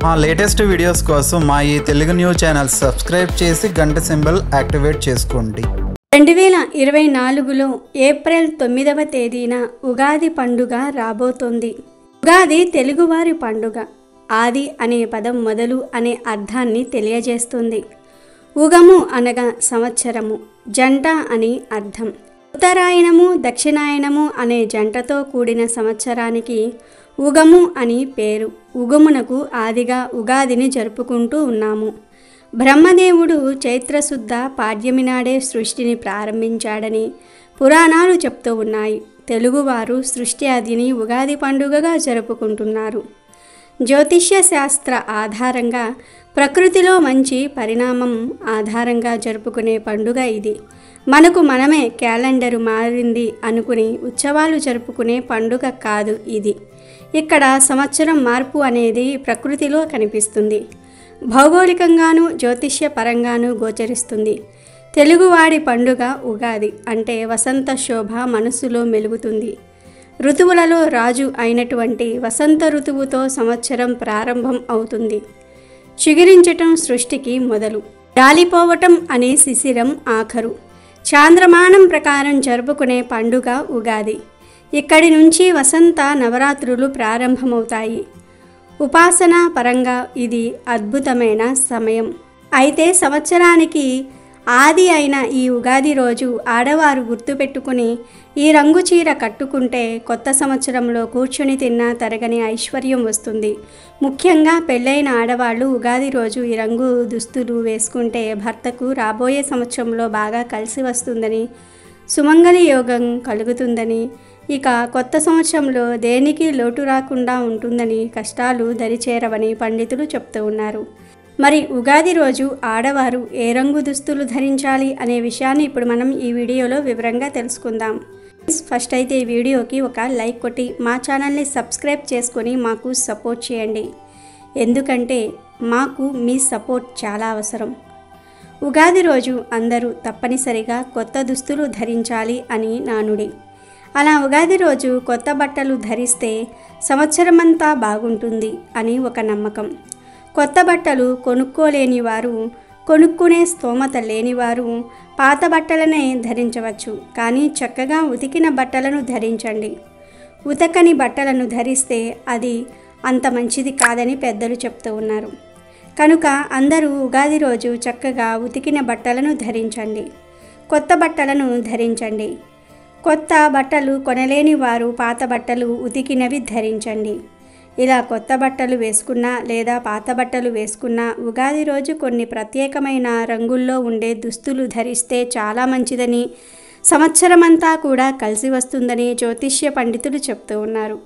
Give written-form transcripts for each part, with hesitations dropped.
మా latest videos కోసం మా ఈ తెలుగు న్యూస్ ఛానల్ సబ్స్క్రైబ్ చేసి గంట సింబల్ యాక్టివేట్ చేసుకోండి. 2024లో ఏప్రిల్ 9వ తేదీన ఉగాది పండుగ రాబోతోంది. ఉగాది తెలుగువారి పండుగ. ఆది అనే పదం మొదలు అనే అర్థాన్ని తెలియజేస్తుంది. ఉగము అనగా సంవత్సరము, జంట అని అర్థం. ఉత్తరాయణము దక్షిణాయనము అనే జంటతో కూడిన సంవత్సరానికి ఉగము అని పేరు. ఉగమునకు ఆదిగా ఉగాదిని జరుపుకుంటూ ఉన్నాము. బ్రహ్మదేవుడు చైత్రశుద్ధ పాడ్యమి నాడే సృష్టిని ప్రారంభించాడని పురాణాలు చెప్తూ ఉన్నాయి. తెలుగువారు సృష్టి ఆదిని ఉగాది పండుగగా జరుపుకుంటున్నారు. జ్యోతిష్య శాస్త్ర ఆధారంగా ప్రకృతిలో మంచి పరిణామం ఆధారంగా జరుపుకునే పండుగ ఇది. మనకు మనమే క్యాలెండరు మారింది అనుకుని ఉత్సవాలు జరుపుకునే పండుగ కాదు ఇది. ఇక్కడ సంవత్సరం మార్పు అనేది ప్రకృతిలో కనిపిస్తుంది. భౌగోళికంగానూ జ్యోతిష్య పరంగానూ గోచరిస్తుంది. తెలుగువాడి పండుగ ఉగాది అంటే వసంత శోభ మనసులో మెలుగుతుంది. ఋతువులలో రాజు అయినటువంటి వసంత ఋతువుతో సంవత్సరం ప్రారంభం అవుతుంది. చిగురించటం సృష్టికి మొదలు, రాలిపోవటం అనే శిశిరం ఆఖరు. చాంద్రమానం ప్రకారం జరుపుకునే పండుగ ఉగాది. ఇక్కడి నుంచి వసంత నవరాత్రులు ప్రారంభమవుతాయి. ఉపాసనా పరంగా ఇది అద్భుతమైన సమయం. అయితే సంవత్సరానికి ఆది అయిన ఈ ఉగాది రోజు ఆడవారు గుర్తుపెట్టుకుని ఈ రంగు చీర కట్టుకుంటే కొత్త సంవత్సరంలో కూర్చుని తిన్నా తరగని ఐశ్వర్యం వస్తుంది. ముఖ్యంగా పెళ్ళైన ఆడవాళ్ళు ఉగాది రోజు ఈ రంగు దుస్తులు వేసుకుంటే భర్తకు రాబోయే సంవత్సరంలో బాగా కలిసి వస్తుందని, సుమంగళి యోగం కలుగుతుందని, ఇక కొత్త సంవత్సరంలో దేనికి లోటు రాకుండా ఉంటుందని, కష్టాలు దరిచేరవని పండితులు చెప్తూ ఉన్నారు. మరి ఉగాది రోజు ఆడవారు ఏ రంగు దుస్తులు ధరించాలి అనే విషయాన్ని ఇప్పుడు మనం ఈ వీడియోలో వివరంగా తెలుసుకుందాం. ఫస్ట్ అయితే ఈ వీడియోకి ఒక లైక్ కొట్టి మా ఛానల్ని సబ్స్క్రైబ్ చేసుకొని మాకు సపోర్ట్ చేయండి. ఎందుకంటే మాకు మీ సపోర్ట్ చాలా అవసరం. ఉగాది రోజు అందరూ తప్పనిసరిగా కొత్త దుస్తులు ధరించాలి అని నానుడి. అలా ఉగాది రోజు కొత్త బట్టలు ధరిస్తే సంవత్సరమంతా బాగుంటుంది అని ఒక నమ్మకం. కొత్త బట్టలు కొనుక్కోలేని వారు, కొనుక్కునే స్తోమత లేనివారు పాత బట్టలనే ధరించవచ్చు. కానీ చక్కగా ఉతికిన బట్టలను ధరించండి. ఉతకని బట్టలను ధరిస్తే అది అంత మంచిది కాదని పెద్దలు చెప్తూ ఉన్నారు. కనుక అందరూ ఉగాది రోజు చక్కగా ఉతికిన బట్టలను ధరించండి. కొత్త బట్టలను ధరించండి. కొత్త బట్టలు కొనలేని వారు పాత బట్టలు ఉతికినవి ధరించండి. ఇలా కొత్త బట్టలు వేసుకున్నా లేదా పాత బట్టలు వేసుకున్నా ఉగాది రోజు కొన్ని ప్రత్యేకమైన రంగుల్లో ఉండే దుస్తులు ధరిస్తే చాలా మంచిదని, సంవత్సరమంతా కూడా కలిసి వస్తుందని జ్యోతిష్య పండితులు చెప్తూ ఉన్నారు.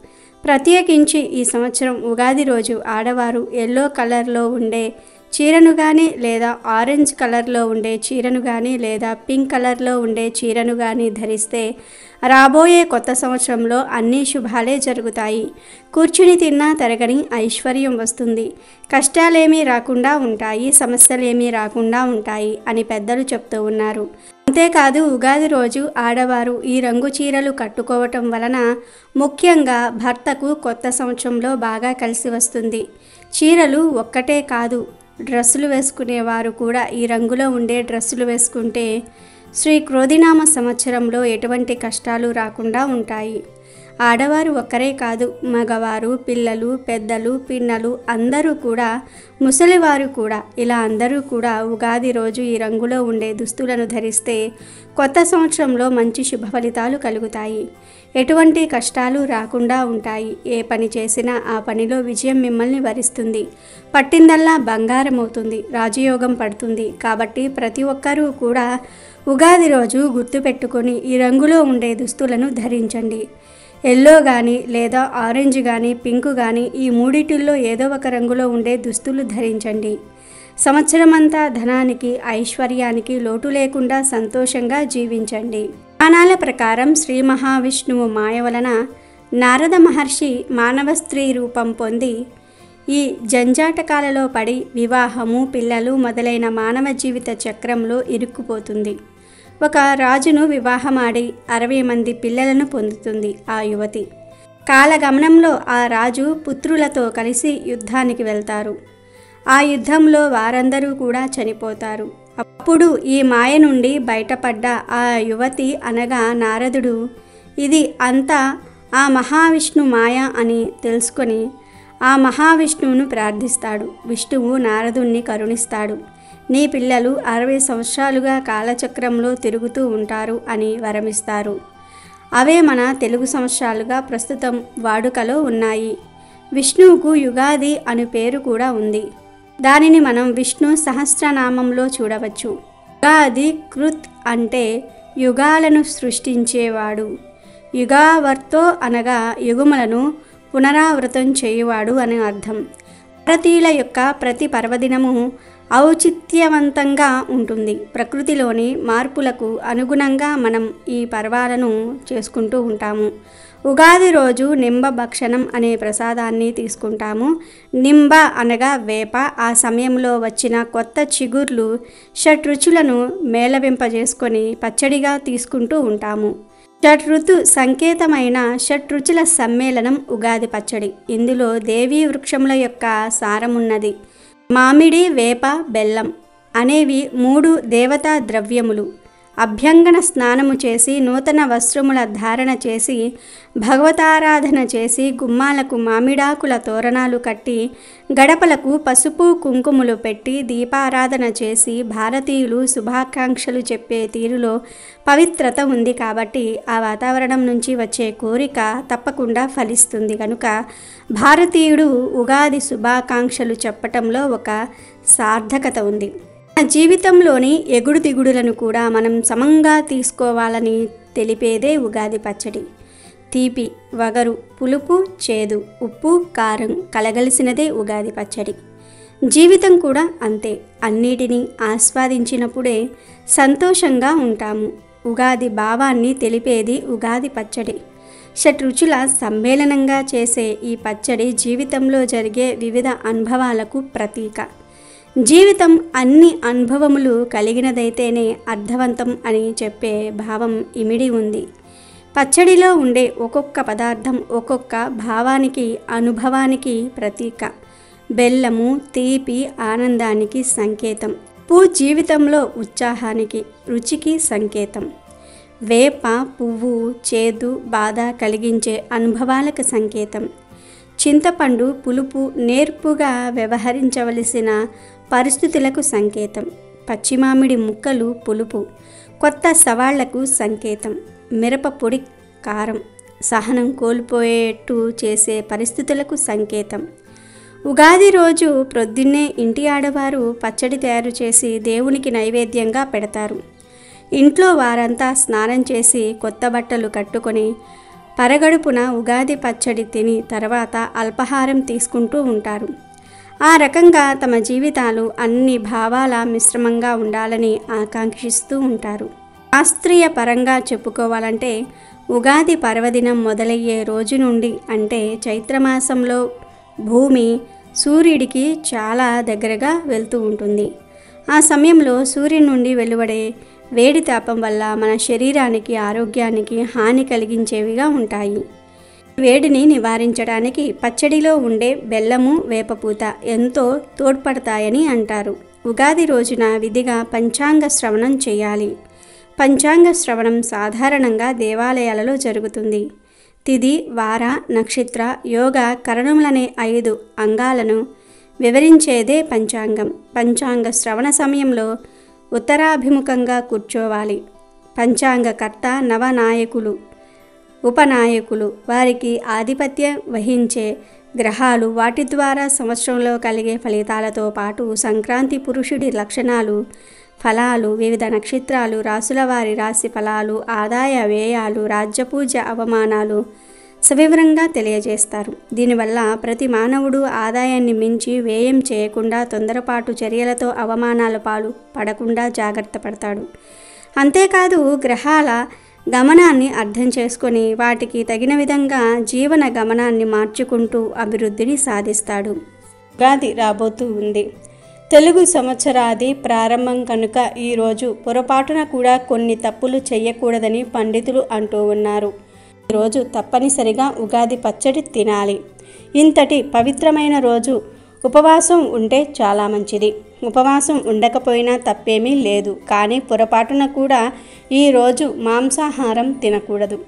ప్రత్యేకించి ఈ సంవత్సరం ఉగాది రోజు ఆడవారు ఎల్లో కలర్లో ఉండే చీరను కానీ లేదా ఆరెంజ్ కలర్లో ఉండే చీరను కానీ లేదా పింక్ కలర్లో ఉండే చీరను కానీ ధరిస్తే రాబోయే కొత్త సంవత్సరంలో అన్ని శుభాలే జరుగుతాయి. కూర్చుని తిన్నా తరగని ఐశ్వర్యం వస్తుంది. కష్టాలేమీ రాకుండా ఉంటాయి, సమస్యలేమీ రాకుండా ఉంటాయి అని పెద్దలు చెప్తూ ఉన్నారు. అంతేకాదు ఉగాది రోజు ఆడవారు ఈ రంగు చీరలు కట్టుకోవటం వలన ముఖ్యంగా భర్తకు కొత్త సంవత్సరంలో బాగా కలిసి వస్తుంది. చీరలు ఒక్కటే కాదు, డ్రెస్సులు వేసుకునేవారు కూడా ఈ రంగులో ఉండే డ్రెస్సులు వేసుకుంటే శ్రీ క్రోధినామ సంవత్సరంలో ఎటువంటి కష్టాలు రాకుండా ఉంటాయి. ఆడవారు ఒక్కరే కాదు, మగవారు, పిల్లలు, పెద్దలు, పిన్నలు అందరూ కూడా, ముసలివారు కూడా, ఇలా అందరూ కూడా ఉగాది రోజు ఈ రంగులో ఉండే దుస్తులను ధరిస్తే కొత్త సంవత్సరంలో మంచి శుభ ఫలితాలు కలుగుతాయి. ఎటువంటి కష్టాలు రాకుండా ఉంటాయి. ఏ పని చేసినా ఆ పనిలో విజయం మిమ్మల్ని వరిస్తుంది. పట్టిందల్లా బంగారం అవుతుంది. రాజయోగం పడుతుంది. కాబట్టి ప్రతి ఒక్కరూ కూడా ఉగాది రోజు గుర్తుపెట్టుకొని ఈ రంగులో ఉండే దుస్తులను ధరించండి. ఎల్లో కానీ లేదా ఆరెంజ్ కానీ పింక్ కానీ ఈ మూడిటిల్లో ఏదో ఒక రంగులో ఉండే దుస్తులు ధరించండి. సంవత్సరమంతా ధనానికి, ఐశ్వర్యానికి లోటు లేకుండా సంతోషంగా జీవించండి. పురాణాల ప్రకారం శ్రీ మహావిష్ణువు మాయ వలన నారద మహర్షి మానవ స్త్రీ రూపం పొంది ఈ జంజాటకాలలో పడి వివాహము, పిల్లలు మొదలైన మానవ జీవిత చక్రంలో ఇరుక్కుపోతుంది. ఒక రాజును వివాహమాడి 60 మంది పిల్లలను పొందుతుంది ఆ యువతి. కాలగమనంలో ఆ రాజు పుత్రులతో కలిసి యుద్ధానికి వెళ్తారు. ఆ యుద్ధంలో వారందరూ కూడా చనిపోతారు. అప్పుడు ఈ మాయ నుండి బయటపడ్డ ఆ యువతి అనగా నారదుడు ఇది అంతా ఆ మహావిష్ణు మాయ అని తెలుసుకొని ఆ మహావిష్ణువును ప్రార్థిస్తాడు. విష్ణువు నారదుణ్ణి కరుణిస్తాడు. నీ పిల్లలు 60 సంవత్సరాలుగా కాలచక్రంలో తిరుగుతూ ఉంటారు అని వరమిస్తారు. అవే మన తెలుగు సంవత్సరాలుగా ప్రస్తుతం వాడుకలో ఉన్నాయి. విష్ణువుకు యుగాది అను పేరు కూడా ఉంది. దానిని మనం విష్ణు సహస్రనామంలో చూడవచ్చు. యుగాది కృత్ అంటే యుగాలను సృష్టించేవాడు. యుగావర్తో అనగా యుగములను పునరావృతం చేయువాడు అని అర్థం. భారతీయుల యొక్క ప్రతి పర్వదినము ఔచిత్యవంతంగా ఉంటుంది. ప్రకృతిలోని మార్పులకు అనుగుణంగా మనం ఈ పర్వాలను చేసుకుంటూ ఉంటాము. ఉగాది రోజు నింబ భక్షణం అనే ప్రసాదాన్ని తీసుకుంటాము. నింబ అనగా వేప. ఆ సమయంలో వచ్చిన కొత్త చిగుర్లు షడ్రుచులను మేళవింపజేసుకొని పచ్చడిగా తీసుకుంటూ ఉంటాము. షడ్రుతు సంకేతమైన షడ్రుచుల సమ్మేళనం ఉగాది పచ్చడి. ఇందులో దేవీ వృక్షముల యొక్క సారమున్నది. మామిడి, వేప, బెల్లం అనేవి 3 దేవతా ద్రవ్యములు. అభ్యంగన స్నానము చేసి నూతన వస్త్రముల ధారణ చేసి భగవతారాధన చేసి గుమ్మాలకు మామిడాకుల తోరణాలు కట్టి గడపలకు పసుపు కుంకుమలు పెట్టి దీపారాధన చేసి భారతీయులు శుభాకాంక్షలు చెప్పే తీరులో పవిత్రత ఉంది. కాబట్టి ఆ వాతావరణం నుంచి వచ్చే కోరిక తప్పకుండా ఫలిస్తుంది. కనుక భారతీయుడు ఉగాది శుభాకాంక్షలు చెప్పటంలో ఒక సార్థకత ఉంది. జీవితంలోని ఎగుడు దిగుడులను కూడా మనం సమంగా తీసుకోవాలని తెలిపేదే ఉగాది పచ్చడి. తీపి, వగరు, పులుపు, చేదు, ఉప్పు, కారం కలగలిసినదే ఉగాది పచ్చడి. జీవితం కూడా అంతే. అన్నిటినీ ఆస్వాదించినప్పుడే సంతోషంగా ఉంటాము. ఉగాది భావాన్ని తెలిపేది ఉగాది పచ్చడి. షడ్రుచుల సమ్మేళనంగా చేసే ఈ పచ్చడి జీవితంలో జరిగే వివిధ అనుభవాలకు ప్రతీక. జీవితం అన్ని అనుభవములు కలిగినదైతేనే అర్థవంతం అని చెప్పే భావం ఇమిడి ఉంది. పచ్చడిలో ఉండే ఒక్కొక్క పదార్థం ఒక్కొక్క భావానికి, అనుభవానికి ప్రతీక. బెల్లము, తీపి ఆనందానికి సంకేతం. ఉప్పు జీవితంలో ఉత్సాహానికి, రుచికి సంకేతం. వేప పువ్వు చేదు, బాధ కలిగించే అనుభవాలకు సంకేతం. చింతపండు పులుపు, నేర్పుగా వ్యవహరించవలసిన పరిస్థితులకు సంకేతం. పచ్చిమామిడి ముక్కలు పులుపు, కొత్త సవాళ్లకు సంకేతం. మిరప పొడి కారం, సహనం కోల్పోయేట్టు చేసే పరిస్థితులకు సంకేతం. ఉగాది రోజు ప్రొద్దున్నే ఇంటి ఆడవారు పచ్చడి తయారు చేసి దేవునికి నైవేద్యంగా పెడతారు. ఇంట్లో వారంతా స్నానం చేసి కొత్త బట్టలు కట్టుకొని పరగడుపున ఉగాది పచ్చడి తిని తర్వాత అల్పాహారం తీసుకుంటూ ఉంటారు. ఆ రకంగా తమ జీవితాలు అన్ని భావాల మిశ్రమంగా ఉండాలని ఆకాంక్షిస్తూ ఉంటారు. శాస్త్రీయ పరంగా చెప్పుకోవాలంటే ఉగాది పర్వదినం మొదలయ్యే రోజు నుండి అంటే చైత్రమాసంలో భూమి సూర్యుడికి చాలా దగ్గరగా వెళ్తూ ఉంటుంది. ఆ సమయంలో సూర్యుడి నుండి వెలువడే వేడి తాపం వల్ల మన శరీరానికి, ఆరోగ్యానికి హాని కలిగించేవిగా ఉంటాయి. వేడిని నివారించడానికి పచ్చడిలో ఉండే బెల్లము, వేపపూత ఎంతో తోడ్పడతాయని అంటారు. ఉగాది రోజున విధిగా పంచాంగ శ్రవణం చేయాలి. పంచాంగ శ్రవణం సాధారణంగా దేవాలయాలలో జరుగుతుంది. తిథి, వార, నక్షత్ర, యోగ, కరణములనే 5 అంగాలను వివరించేదే పంచాంగం. పంచాంగ శ్రవణ సమయంలో ఉత్తరాభిముఖంగా కూర్చోవాలి. పంచాంగకర్త నవనాయకులు, ఉపనాయకులు, వారికి ఆధిపత్యం వహించే గ్రహాలు, వాటి ద్వారా సంవత్సరంలో కలిగే ఫలితాలతో పాటు సంక్రాంతి పురుషుడి లక్షణాలు, ఫలాలు, వివిధ నక్షత్రాలు, రాసుల వారి రాశి ఫలాలు, ఆదాయ వ్యయాలు, రాజ్యపూజ అవమానాలు సవివరంగా తెలియజేస్తారు. దీనివల్ల ప్రతి మానవుడు ఆదాయాన్ని మించి వ్యయం చేయకుండా తొందరపాటు చర్యలతో అవమానాల పాలు పడకుండా జాగ్రత్త పడతాడు. అంతేకాదు గ్రహాల గమనాన్ని అర్థం చేసుకొని వాటికి తగిన విధంగా జీవన గమనాన్ని మార్చుకుంటూ అభివృద్ధిని సాధిస్తాడు. ఉగాది రాబోతూ ఉంది. తెలుగు సంవత్సరాది ప్రారంభం కనుక ఈరోజు పొరపాటున కూడా కొన్ని తప్పులు చేయకూడదని పండితులు అంటూ ఉన్నారు. రోజు తప్పనిసరిగా ఉగాది పచ్చడి తినాలి. ఇంతటి పవిత్రమైన రోజు ఉపవాసం ఉంటే చాలా మంచిది. ఉపవాసం ఉండకపోయినా తప్పేమీ లేదు. కానీ పొరపాటున కూడా ఈరోజు మాంసాహారం తినకూడదు.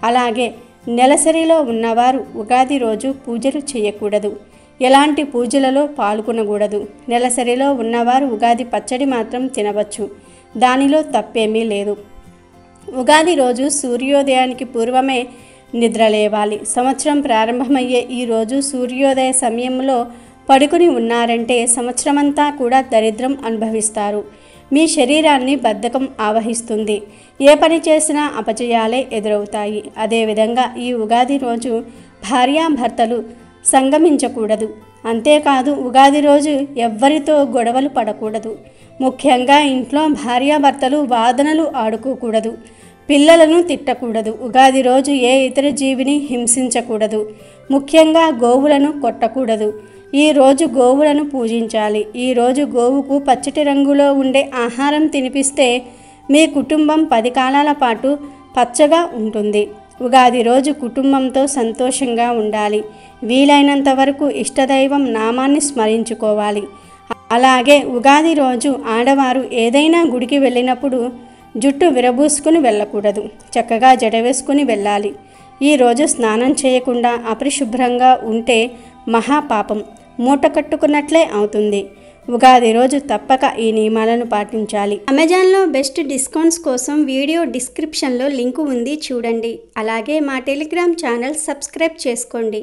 అలాగే నెలసరిలో ఉన్నవారు ఉగాది రోజు పూజలు చేయకూడదు. ఎలాంటి పూజలలో పాల్గొనకూడదు. నెలసరిలో ఉన్నవారు ఉగాది పచ్చడి మాత్రం తినవచ్చు. దానిలో తప్పేమీ లేదు. ఉగాది రోజు సూర్యోదయానికి పూర్వమే నిద్రలేవాలి. సంవత్సరం ప్రారంభమయ్యే ఈరోజు సూర్యోదయ సమయంలో పడుకుని ఉన్నారంటే సంవత్సరమంతా కూడా దరిద్రం అనుభవిస్తారు. మీ శరీరాన్ని బద్ధకం ఆవహిస్తుంది. ఏ పని చేసినా అపజయాలే ఎదురవుతాయి. అదేవిధంగా ఈ ఉగాది రోజు భార్యాభర్తలు సంగమించకూడదు. అంతేకాదు ఉగాది రోజు ఎవ్వరితో గొడవలు పడకూడదు. ముఖ్యంగా ఇంట్లో భార్యాభర్తలు వాదనలు ఆడుకోకూడదు. పిల్లలను తిట్టకూడదు. ఉగాది రోజు ఏ ఇతర జీవిని హింసించకూడదు. ముఖ్యంగా గోవులను కొట్టకూడదు. ఈరోజు గోవులను పూజించాలి. ఈరోజు గోవుకు పచ్చటి రంగులో ఉండే ఆహారం తినిపిస్తే మీ కుటుంబం 10 కాలాల పాటు పచ్చగా ఉంటుంది. ఉగాది రోజు కుటుంబంతో సంతోషంగా ఉండాలి. వీలైనంత వరకు ఇష్టదైవం నామాన్ని స్మరించుకోవాలి. అలాగే ఉగాది రోజు ఆడవారు ఏదైనా గుడికి వెళ్ళినప్పుడు జుట్టు విరబూసుకుని వెళ్ళకూడదు. చక్కగా జడ వేసుకుని వెళ్ళాలి. ఈరోజు స్నానం చేయకుండా అపరిశుభ్రంగా ఉంటే మహాపాపం మూట కట్టుకున్నట్లే అవుతుంది. ఉగాది రోజు తప్పక ఈ నియమాలను పాటించాలి. అమెజాన్లో బెస్ట్ డిస్కౌంట్స్ కోసం వీడియో డిస్క్రిప్షన్లో లింకు ఉంది, చూడండి. అలాగే మా టెలిగ్రామ్ ఛానల్ సబ్స్క్రైబ్ చేసుకోండి.